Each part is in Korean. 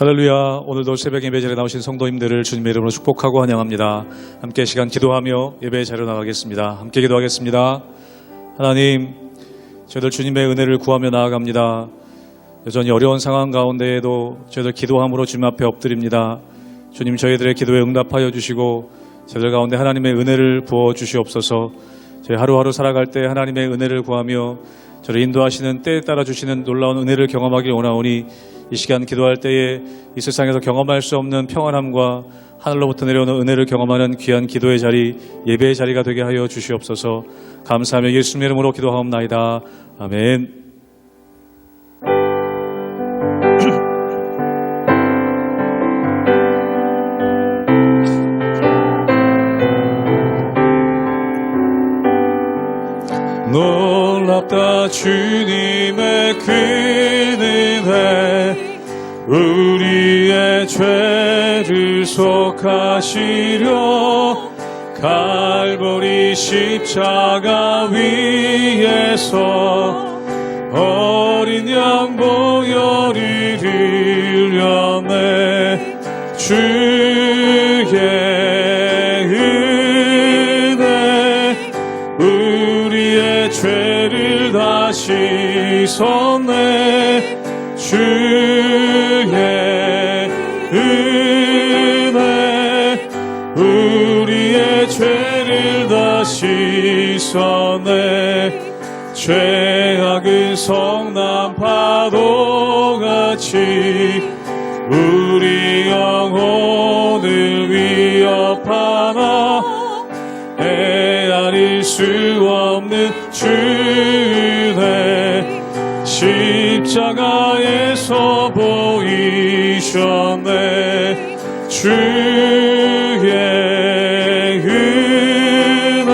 할렐루야. 오늘도 새벽 예배 자리에 나오신 성도님들을 주님의 이름으로 축복하고 환영합니다. 함께 시간 기도하며 예배 자리로 나가겠습니다. 함께 기도하겠습니다. 하나님, 저희들 주님의 은혜를 구하며 나아갑니다. 여전히 어려운 상황 가운데에도 저희들 기도함으로 주님 앞에 엎드립니다. 주님, 저희들의 기도에 응답하여 주시고 저희들 가운데 하나님의 은혜를 부어 주시옵소서. 저희 하루하루 살아갈 때 하나님의 은혜를 구하며 저를 인도하시는 때에 따라 주시는 놀라운 은혜를 경험하길 원하오니 이 시간 기도할 때에 이 세상에서 경험할 수 없는 평안함과 하늘로부터 내려오는 은혜를 경험하는 귀한 기도의 자리, 예배의 자리가 되게 하여 주시옵소서. 감사하며 예수님의 이름으로 기도하옵나이다. 아멘. 놀랍다 주님의 그 은혜, 우리의 죄를 속하시려 갈보리 십자가 위에서 어린 양 보혈을 흘려내 주의 죄를 다 씻었네. 주의 은혜 우리의 죄를 다 씻었네. 죄악은 성난 파도같이 우리 영혼을 위협하나 헤아릴 수 없는 주의 십자가에서 보이셨네. 주의 은혜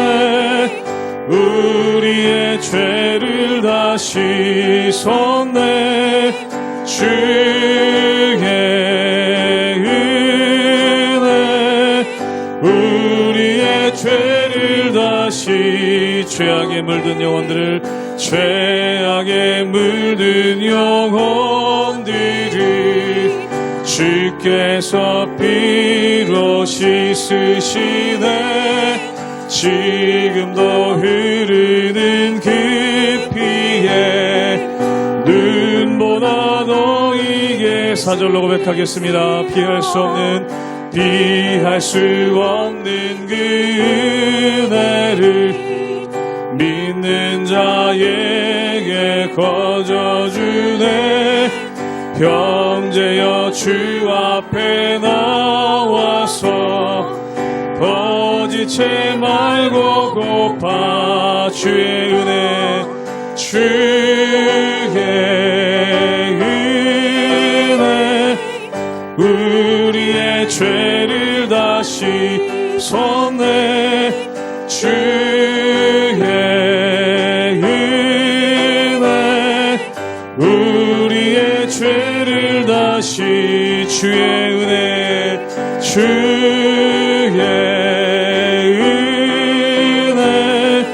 우리의 죄를 다 씻었네. 주의 은혜 우리의 죄를 다시 죄악에 물든 영혼들을 죄악에 물든 영혼들을 주께서 피로 씻으시네. 지금도 흐르는 그 피에 눈보다 더 이게 사절로 고백하겠습니다. 피할 수 없는 그 은혜를 믿는 자에게 거저주네. 형제여 주 앞에 나와서 거짓지 말고 고파 주의 은혜 주의 은혜 우리의 죄를 다 씻었네. 주의 은혜 우리의 죄를 다시 주의 은혜 주의 은혜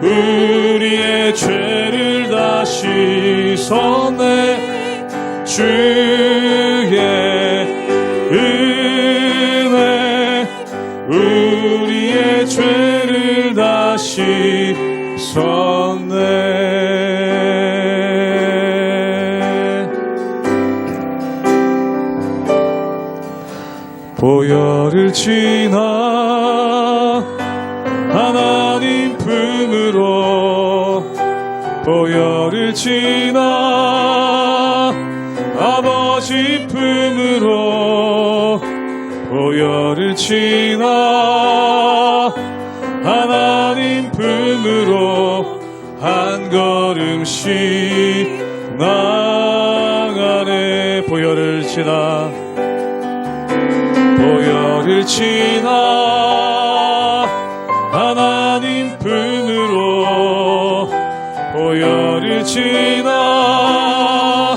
우리의 죄를 다시 씻었네. 주의 은혜 우리의 죄를 다시 씻었네. 보혈을 지나 하나님 품으로 보혈을 지나 아버지 품으로 보혈을 지나 하나님 품으로 한 걸음씩 나가네. 보혈을 지나 보혈을 지나 하나님 품으로 보혈을 지나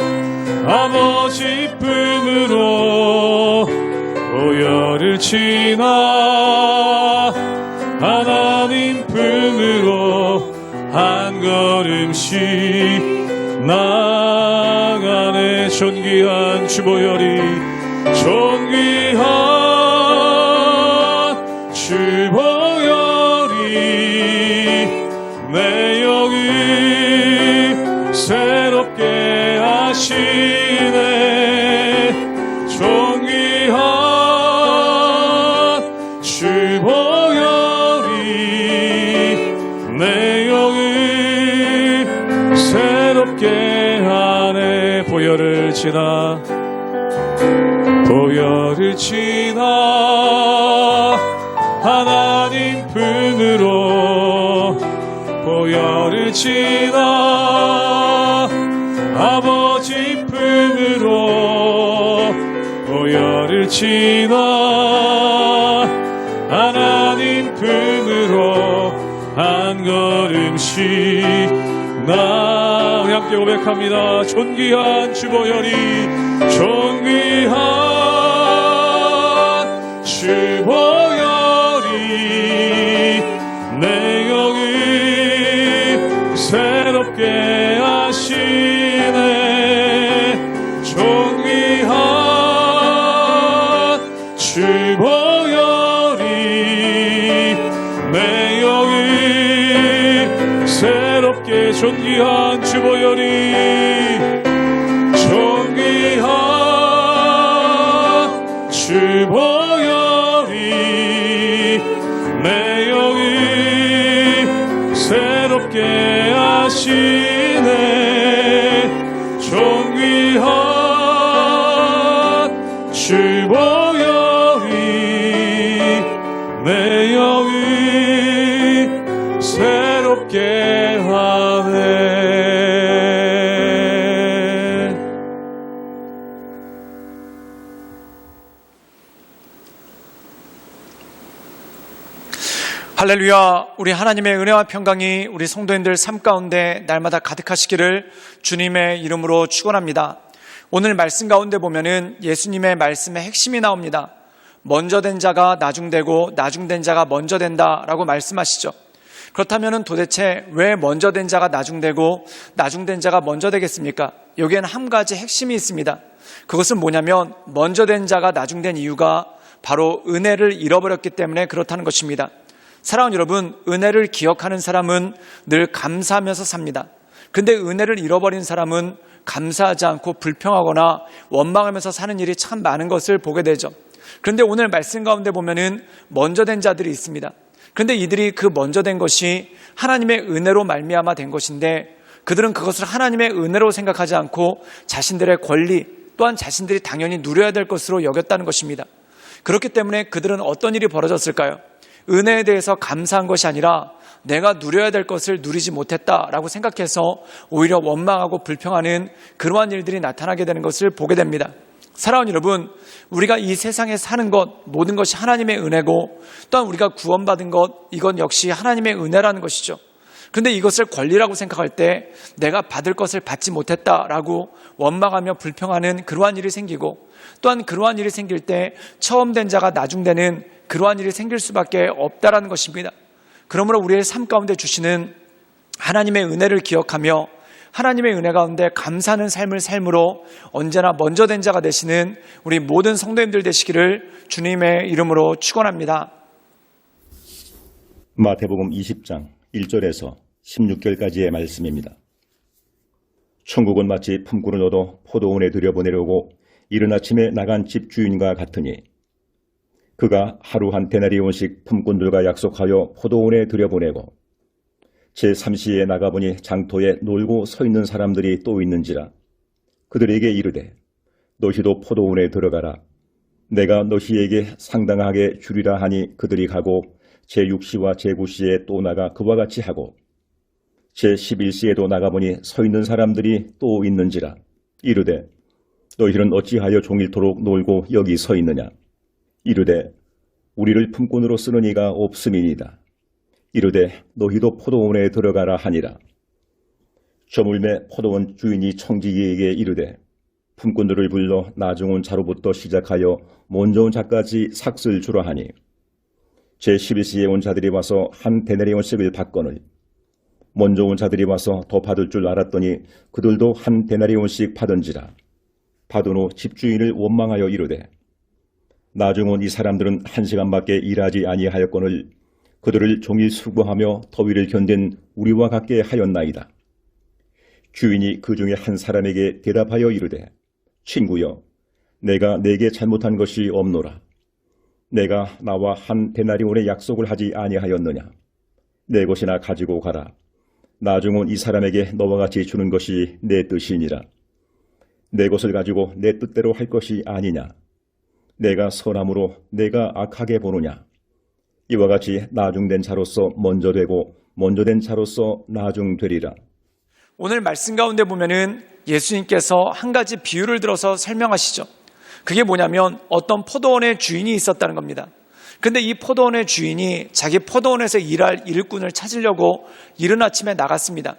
아버지 품으로 보혈을 지나 하나님 품으로 한 걸음씩 나가네. 존귀한 주 보혈이 존귀한 주보혈이 내 영을 새롭게 하시네. 존귀한 주보혈이 내 영을 새롭게 하네. 보혈을 지나 보혈을 지나 하나님 품으로 보혈을 지나 아버지 품으로 보혈을 지나 하나님 품으로 한 걸음씩 나 우리 함께 고백합니다. 존귀한 주보혈이 존귀한 주보혈이 내 영을 새롭게 하시네. 존귀한 주보혈이 내 영을 새롭게 존귀한 주보혈이 존귀한 주보혈이 내 영을 새롭게 하시네. 존귀한 주보혈이 내 영을 새롭게 하네. 할렐루야. 우리 하나님의 은혜와 평강이 우리 성도님들 삶 가운데 날마다 가득하시기를 주님의 이름으로 축원합니다. 오늘 말씀 가운데 보면은 예수님의 말씀의 핵심이 나옵니다. 먼저 된 자가 나중되고 나중된 자가 먼저 된다라고 말씀하시죠. 그렇다면 도대체 왜 먼저 된 자가 나중되고 나중된 자가 먼저 되겠습니까? 여기에는 한 가지 핵심이 있습니다. 그것은 뭐냐면 먼저 된 자가 나중된 이유가 바로 은혜를 잃어버렸기 때문에 그렇다는 것입니다. 사랑하는 여러분, 은혜를 기억하는 사람은 늘 감사하면서 삽니다. 근데 은혜를 잃어버린 사람은 감사하지 않고 불평하거나 원망하면서 사는 일이 참 많은 것을 보게 되죠. 그런데 오늘 말씀 가운데 보면은 먼저 된 자들이 있습니다. 그런데 이들이 그 먼저 된 것이 하나님의 은혜로 말미암아 된 것인데 그들은 그것을 하나님의 은혜로 생각하지 않고 자신들의 권리 또한 자신들이 당연히 누려야 될 것으로 여겼다는 것입니다. 그렇기 때문에 그들은 어떤 일이 벌어졌을까요? 은혜에 대해서 감사한 것이 아니라 내가 누려야 될 것을 누리지 못했다라고 생각해서 오히려 원망하고 불평하는 그러한 일들이 나타나게 되는 것을 보게 됩니다. 사랑하는 여러분, 우리가 이 세상에 사는 것 모든 것이 하나님의 은혜고 또한 우리가 구원받은 것 이건 역시 하나님의 은혜라는 것이죠. 그런데 이것을 권리라고 생각할 때 내가 받을 것을 받지 못했다라고 원망하며 불평하는 그러한 일이 생기고 또한 그러한 일이 생길 때 처음 된 자가 나중되는 그러한 일이 생길 수밖에 없다라는 것입니다. 그러므로 우리의 삶 가운데 주시는 하나님의 은혜를 기억하며 하나님의 은혜 가운데 감사하는 삶을 삶으로 언제나 먼저 된 자가 되시는 우리 모든 성도님들 되시기를 주님의 이름으로 축원합니다. 마태복음 20장 1절에서 16절까지의 말씀입니다. 천국은 마치 품꾼을 얻어 포도원에 들여보내려고 이른 아침에 나간 집주인과 같으니 그가 하루 한 데나리온씩 품꾼들과 약속하여 포도원에 들여보내고 제3시에 나가보니 장터에 놀고 서 있는 사람들이 또 있는지라 그들에게 이르되 너희도 포도원에 들어가라. 내가 너희에게 상당하게 주리라 하니 그들이 가고 제6시와 제9시에 또 나가 그와 같이 하고 제11시에도 나가보니 서 있는 사람들이 또 있는지라 이르되 너희는 어찌하여 종일토록 놀고 여기 서 있느냐. 이르되 우리를 품꾼으로 쓰는 이가 없음이니이다. 이르되 너희도 포도원에 들어가라 하니라. 저물매 포도원 주인이 청지기에게 이르되 품꾼들을 불러 나중 온 자로부터 시작하여 먼저 온 자까지 삭슬 주라 하니 제11시에 온 자들이 와서 한 데나리온씩을 받거늘 먼저 온 자들이 와서 더 받을 줄 알았더니 그들도 한 데나리온씩 받은지라. 받은 후 집주인을 원망하여 이르되 나중 온 이 사람들은 1시간밖에 일하지 아니하였거늘 그들을 종일 수고하며 더위를 견딘 우리와 같게 하였나이다. 주인이 그 중에 한 사람에게 대답하여 이르되 친구여 내가 네게 잘못한 것이 없노라. 내가 나와 한 데나리온의 약속을 하지 아니하였느냐. 내 것이나 가지고 가라. 나중 온 이 사람에게 너와 같이 주는 것이 내 뜻이니라. 내 것을 가지고 내 뜻대로 할 것이 아니냐. 내가 선함으로 내가 악하게 보느냐. 이와 같이 나중된 자로서 먼저 되고 먼저 된 자로서 나중되리라. 오늘 말씀 가운데 보면은 예수님께서 한 가지 비유를 들어서 설명하시죠. 그게 뭐냐면 어떤 포도원의 주인이 있었다는 겁니다. 근데 이 포도원의 주인이 자기 포도원에서 일할 일꾼을 찾으려고 이른 아침에 나갔습니다.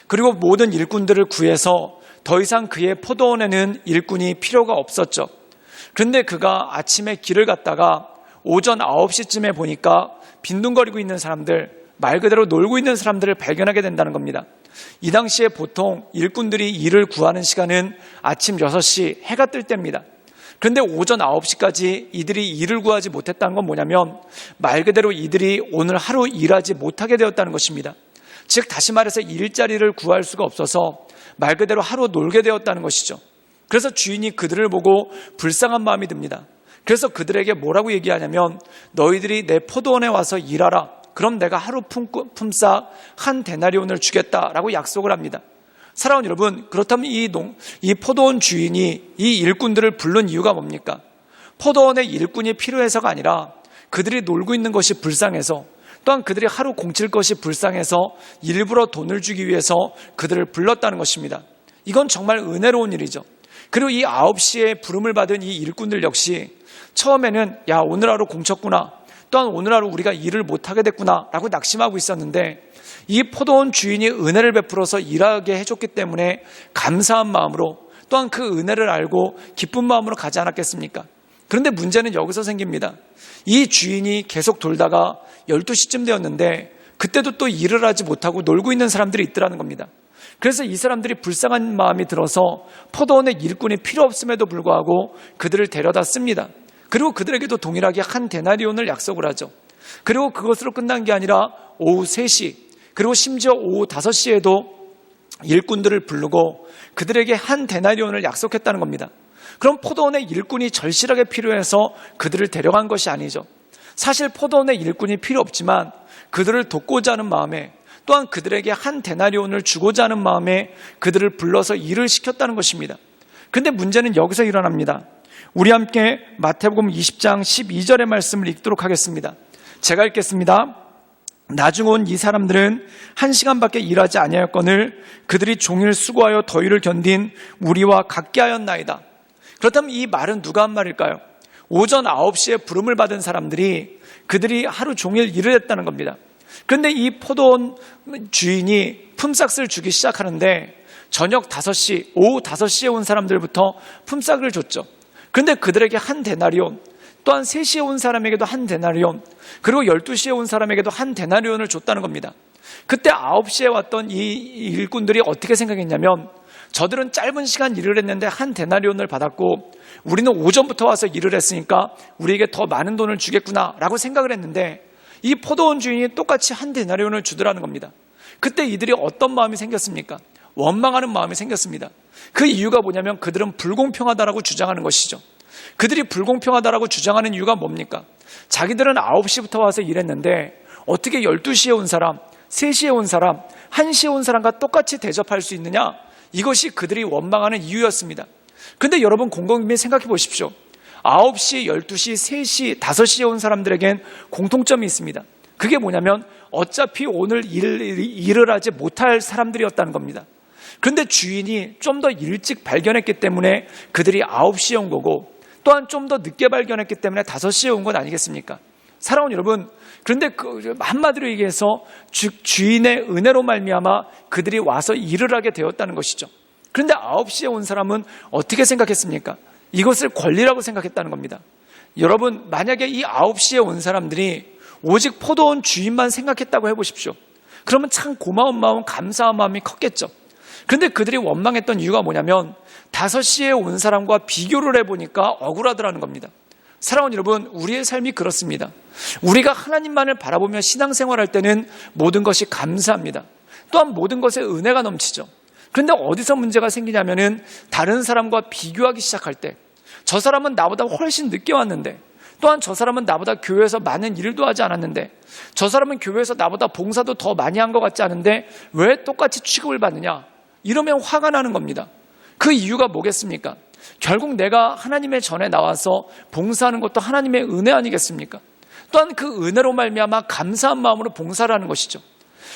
그리고 모든 일꾼들을 구해서 더 이상 그의 포도원에는 일꾼이 필요가 없었죠. 그런데 그가 아침에 길을 갔다가 오전 9시쯤에 보니까 빈둥거리고 있는 사람들, 말 그대로 놀고 있는 사람들을 발견하게 된다는 겁니다. 이 당시에 보통 일꾼들이 일을 구하는 시간은 아침 6시 해가 뜰 때입니다. 그런데 오전 9시까지 이들이 일을 구하지 못했다는 건 뭐냐면 말 그대로 이들이 오늘 하루 일하지 못하게 되었다는 것입니다. 즉 다시 말해서 일자리를 구할 수가 없어서 말 그대로 하루 놀게 되었다는 것이죠. 그래서 주인이 그들을 보고 불쌍한 마음이 듭니다. 그래서 그들에게 뭐라고 얘기하냐면 너희들이 내 포도원에 와서 일하라. 그럼 내가 하루 품삯 한 데나리온을 주겠다라고 약속을 합니다. 사랑하는 여러분, 그렇다면 이 포도원 주인이 이 일꾼들을 부른 이유가 뭡니까? 포도원에 일꾼이 필요해서가 아니라 그들이 놀고 있는 것이 불쌍해서 또한 그들이 하루 공칠 것이 불쌍해서 일부러 돈을 주기 위해서 그들을 불렀다는 것입니다. 이건 정말 은혜로운 일이죠. 그리고 이 9시에 부름을 받은 이 일꾼들 역시 처음에는 야 오늘 하루 공쳤구나, 또한 오늘 하루 우리가 일을 못하게 됐구나 라고 낙심하고 있었는데 이 포도원 주인이 은혜를 베풀어서 일하게 해줬기 때문에 감사한 마음으로 또한 그 은혜를 알고 기쁜 마음으로 가지 않았겠습니까? 그런데 문제는 여기서 생깁니다. 이 주인이 계속 돌다가 12시쯤 되었는데 그때도 또 일을 하지 못하고 놀고 있는 사람들이 있더라는 겁니다. 그래서 이 사람들이 불쌍한 마음이 들어서 포도원에 일꾼이 필요 없음에도 불구하고 그들을 데려다 씁니다. 그리고 그들에게도 동일하게 한 데나리온을 약속을 하죠. 그리고 그것으로 끝난 게 아니라 오후 3시 그리고 심지어 오후 5시에도 일꾼들을 부르고 그들에게 한 데나리온을 약속했다는 겁니다. 그럼 포도원에 일꾼이 절실하게 필요해서 그들을 데려간 것이 아니죠. 사실 포도원에 일꾼이 필요 없지만 그들을 돕고자 하는 마음에 또한 그들에게 한 데나리온을 주고자 하는 마음에 그들을 불러서 일을 시켰다는 것입니다. 그런데 문제는 여기서 일어납니다. 우리 함께 마태복음 20장 12절의 말씀을 읽도록 하겠습니다. 제가 읽겠습니다. 나중 온 이 사람들은 1시간밖에 일하지 아니하였거늘 그들이 종일 수고하여 더위를 견딘 우리와 같게 하였나이다. 그렇다면 이 말은 누가 한 말일까요? 오전 9시에 부름을 받은 사람들이 그들이 하루 종일 일을 했다는 겁니다. 그런데 이 포도원 주인이 품삯을 주기 시작하는데 저녁 5시, 오후 5시에 온 사람들부터 품삯을 줬죠. 그런데 그들에게 한 데나리온, 또한 3시에 온 사람에게도 한 데나리온, 그리고 12시에 온 사람에게도 한 데나리온을 줬다는 겁니다. 그때 9시에 왔던 이 일꾼들이 어떻게 생각했냐면 저들은 짧은 시간 일을 했는데 한 데나리온을 받았고 우리는 오전부터 와서 일을 했으니까 우리에게 더 많은 돈을 주겠구나 라고 생각을 했는데 이 포도원 주인이 똑같이 한 데나리온을 주더라는 겁니다. 그때 이들이 어떤 마음이 생겼습니까? 원망하는 마음이 생겼습니다. 그 이유가 뭐냐면 그들은 불공평하다라고 주장하는 것이죠. 그들이 불공평하다라고 주장하는 이유가 뭡니까? 자기들은 9시부터 와서 일했는데 어떻게 12시에 온 사람, 3시에 온 사람, 1시에 온 사람과 똑같이 대접할 수 있느냐? 이것이 그들이 원망하는 이유였습니다. 그런데 여러분 곰곰이 생각해 보십시오. 9시, 12시, 3시, 5시에 온 사람들에겐 공통점이 있습니다. 그게 뭐냐면 어차피 오늘 일을 하지 못할 사람들이었다는 겁니다. 그런데 주인이 좀 더 일찍 발견했기 때문에 그들이 9시에 온 거고 또한 좀 더 늦게 발견했기 때문에 5시에 온 건 아니겠습니까? 사랑하는 여러분, 그런데 한마디로 얘기해서 주인의 은혜로 말미암아 그들이 와서 일을 하게 되었다는 것이죠. 그런데 9시에 온 사람은 어떻게 생각했습니까? 이것을 권리라고 생각했다는 겁니다. 여러분, 만약에 이 9시에 온 사람들이 오직 포도원 주인만 생각했다고 해보십시오. 그러면 참 고마운 마음, 감사한 마음이 컸겠죠. 그런데 그들이 원망했던 이유가 뭐냐면 5시에 온 사람과 비교를 해보니까 억울하더라는 겁니다. 사랑하는 여러분, 우리의 삶이 그렇습니다. 우리가 하나님만을 바라보며 신앙생활할 때는 모든 것이 감사합니다. 또한 모든 것에 은혜가 넘치죠. 그런데 어디서 문제가 생기냐면은 다른 사람과 비교하기 시작할 때, 저 사람은 나보다 훨씬 늦게 왔는데, 또한 저 사람은 나보다 교회에서 많은 일도 하지 않았는데, 저 사람은 교회에서 나보다 봉사도 더 많이 한 것 같지 않은데 왜 똑같이 취급을 받느냐, 이러면 화가 나는 겁니다. 그 이유가 뭐겠습니까? 결국 내가 하나님의 전에 나와서 봉사하는 것도 하나님의 은혜 아니겠습니까? 또한 그 은혜로 말미암아 감사한 마음으로 봉사를 하는 것이죠.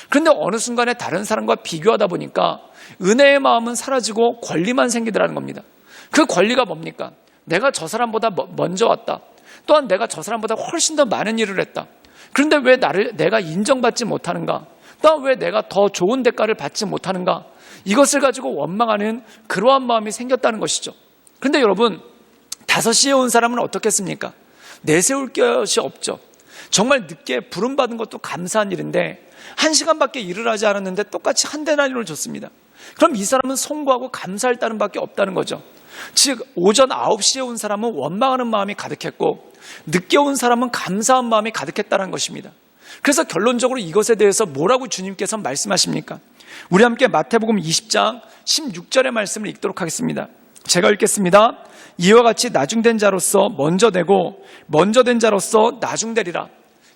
그런데 어느 순간에 다른 사람과 비교하다 보니까 은혜의 마음은 사라지고 권리만 생기더라는 겁니다. 그 권리가 뭡니까? 내가 저 사람보다 먼저 왔다. 또한 내가 저 사람보다 훨씬 더 많은 일을 했다. 그런데 왜 내가 인정받지 못하는가? 또한 왜 내가 더 좋은 대가를 받지 못하는가? 이것을 가지고 원망하는 그러한 마음이 생겼다는 것이죠. 그런데 여러분, 5시에 온 사람은 어떻겠습니까? 내세울 것이 없죠. 정말 늦게 부름받은 것도 감사한 일인데 1시간밖에 일을 하지 않았는데 똑같이 한 데나리온을 줬습니다. 그럼 이 사람은 송구하고 감사할 따름 밖에 없다는 거죠. 즉 오전 9시에 온 사람은 원망하는 마음이 가득했고 늦게 온 사람은 감사한 마음이 가득했다는 것입니다. 그래서 결론적으로 이것에 대해서 뭐라고 주님께서 말씀하십니까? 우리 함께 마태복음 20장 16절의 말씀을 읽도록 하겠습니다. 제가 읽겠습니다. 이와 같이 나중된 자로서 먼저 되고 먼저 된 자로서 나중되리라.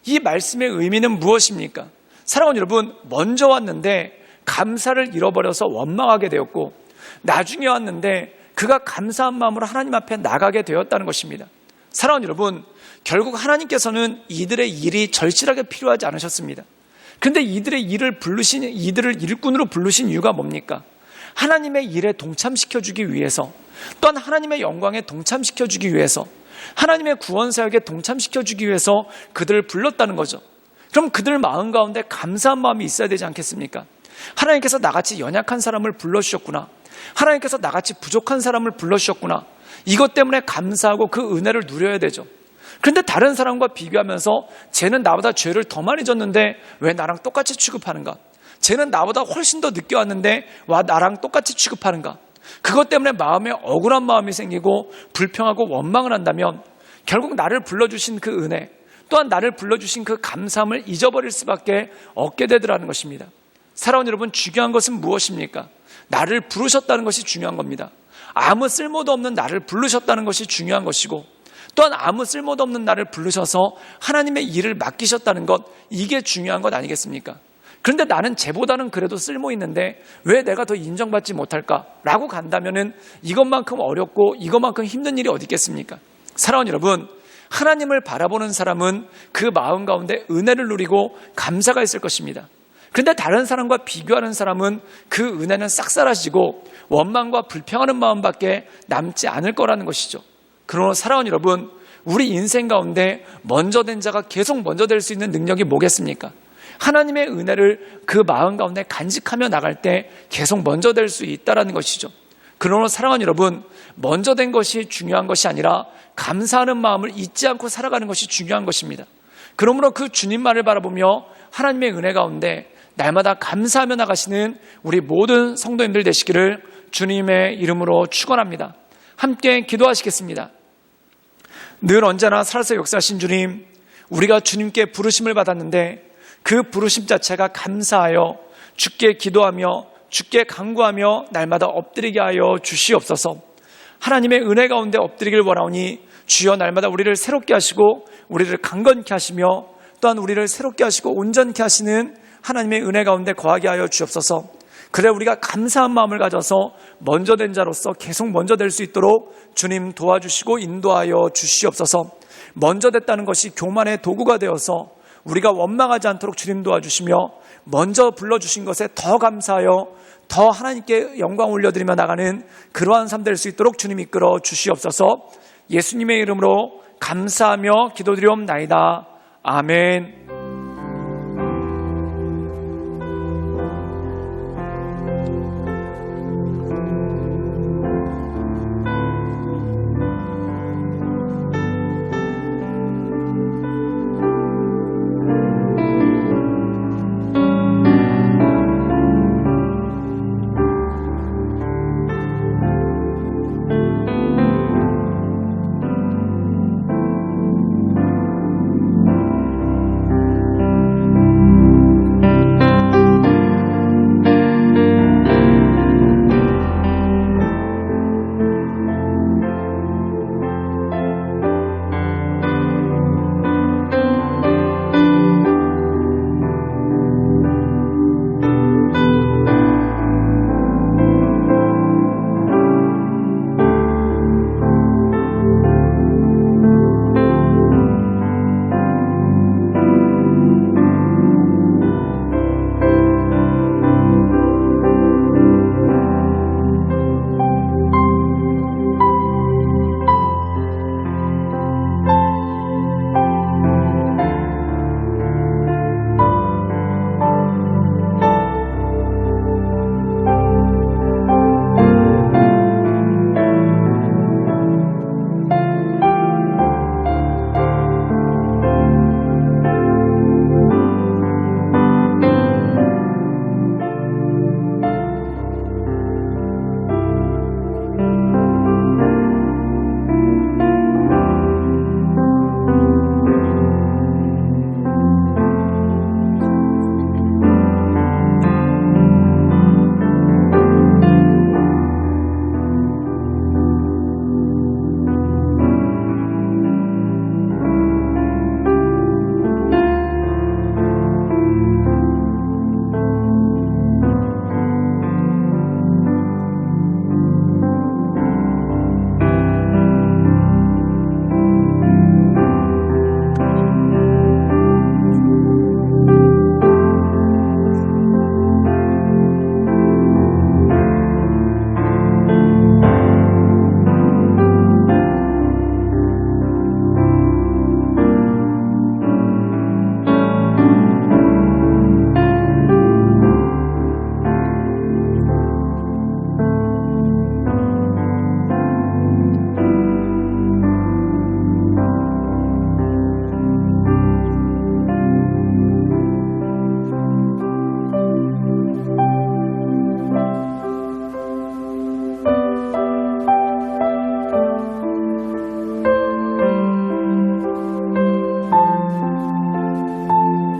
이 말씀의 의미는 무엇입니까? 사랑하는 여러분, 먼저 왔는데 감사를 잃어버려서 원망하게 되었고 나중에 왔는데 그가 감사한 마음으로 하나님 앞에 나가게 되었다는 것입니다. 사랑하는 여러분, 결국 하나님께서는 이들의 일이 절실하게 필요하지 않으셨습니다. 그런데 이들의 이들을 일꾼으로 부르신 이유가 뭡니까? 하나님의 일에 동참시켜주기 위해서, 또한 하나님의 영광에 동참시켜주기 위해서, 하나님의 구원사역에 동참시켜주기 위해서 그들을 불렀다는 거죠. 그럼 그들 마음 가운데 감사한 마음이 있어야 되지 않겠습니까? 하나님께서 나같이 연약한 사람을 불러주셨구나. 하나님께서 나같이 부족한 사람을 불러주셨구나. 이것 때문에 감사하고 그 은혜를 누려야 되죠. 그런데 다른 사람과 비교하면서 쟤는 나보다 죄를 더 많이 졌는데 왜 나랑 똑같이 취급하는가? 쟤는 나보다 훨씬 더 늦게 왔는데 와 나랑 똑같이 취급하는가? 그것 때문에 마음에 억울한 마음이 생기고 불평하고 원망을 한다면 결국 나를 불러주신 그 은혜, 또한 나를 불러주신 그 감사함을 잊어버릴 수밖에 없게 되더라는 것입니다. 사랑하는 여러분, 중요한 것은 무엇입니까? 나를 부르셨다는 것이 중요한 겁니다. 아무 쓸모도 없는 나를 부르셨다는 것이 중요한 것이고, 또한 아무 쓸모도 없는 나를 부르셔서 하나님의 일을 맡기셨다는 것, 이게 중요한 것 아니겠습니까? 그런데 나는 쟤보다는 그래도 쓸모 있는데 왜 내가 더 인정받지 못할까라고 간다면은 이것만큼 어렵고 이것만큼 힘든 일이 어디 있겠습니까? 사랑하는 여러분, 하나님을 바라보는 사람은 그 마음 가운데 은혜를 누리고 감사가 있을 것입니다. 그런데 다른 사람과 비교하는 사람은 그 은혜는 싹 사라지고 원망과 불평하는 마음밖에 남지 않을 거라는 것이죠. 그러나 사랑하는 여러분, 우리 인생 가운데 먼저 된 자가 계속 먼저 될 수 있는 능력이 뭐겠습니까? 하나님의 은혜를 그 마음 가운데 간직하며 나갈 때 계속 먼저 될 수 있다는 것이죠. 그러나 사랑하는 여러분, 먼저 된 것이 중요한 것이 아니라 감사하는 마음을 잊지 않고 살아가는 것이 중요한 것입니다. 그러므로 그 주님만을 바라보며 하나님의 은혜 가운데 날마다 감사하며 나가시는 우리 모든 성도님들 되시기를 주님의 이름으로 축원합니다. 함께 기도하시겠습니다. 늘 언제나 살아서 역사하신 주님, 우리가 주님께 부르심을 받았는데 그 부르심 자체가 감사하여 주께 기도하며 주께 간구하며 날마다 엎드리게 하여 주시옵소서. 하나님의 은혜 가운데 엎드리길 원하오니 주여 날마다 우리를 새롭게 하시고 우리를 강건케 하시며 또한 우리를 새롭게 하시고 온전케 하시는 하나님의 은혜 가운데 거하게 하여 주옵소서. 그래 우리가 감사한 마음을 가져서 먼저 된 자로서 계속 먼저 될 수 있도록 주님 도와주시고 인도하여 주시옵소서. 먼저 됐다는 것이 교만의 도구가 되어서 우리가 원망하지 않도록 주님 도와주시며 먼저 불러주신 것에 더 감사하여 더 하나님께 영광 올려드리며 나가는 그러한 삶 될 수 있도록 주님 이끌어 주시옵소서. 예수님의 이름으로 감사하며 기도드리옵나이다. 아멘.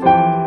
있습니다.